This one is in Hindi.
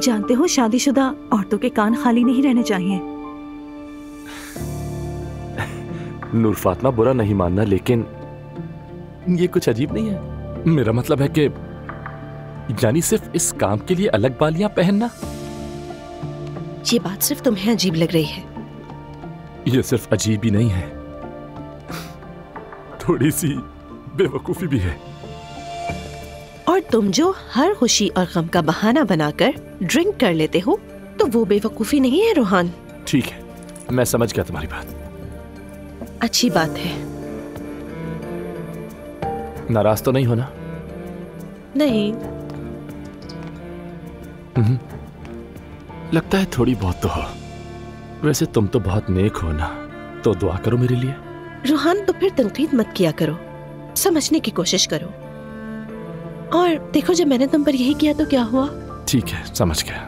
जानते हो शादीशुदा औरतों के कान खाली नहीं रहने चाहिए। नूर फातिमा, बुरा नहीं मानना, लेकिन ये कुछ अजीब नहीं है। मेरा मतलब है कि यानी सिर्फ इस काम के लिए अलग बालियां पहनना। ये बात सिर्फ तुम्हें अजीब लग रही है। ये सिर्फ अजीब ही नहीं है, थोड़ी सी बेवकूफी भी है। और तुम जो हर खुशी और गम का बहाना बनाकर ड्रिंक कर लेते हो, तो वो बेवकूफी नहीं है रोहान। ठीक है, मैं समझ गया तुम्हारी बात। अच्छी बात है। नाराज तो नहीं होना? नहीं। लगता है थोड़ी बहुत तो हो। वैसे तुम तो बहुत नेक हो ना, तो दुआ करो मेरे लिए। रोहान, तो फिर तनकीद मत किया करो, समझने की कोशिश करो। और देखो, जब मैंने तुम पर यही किया तो क्या हुआ? ठीक है, समझ गया।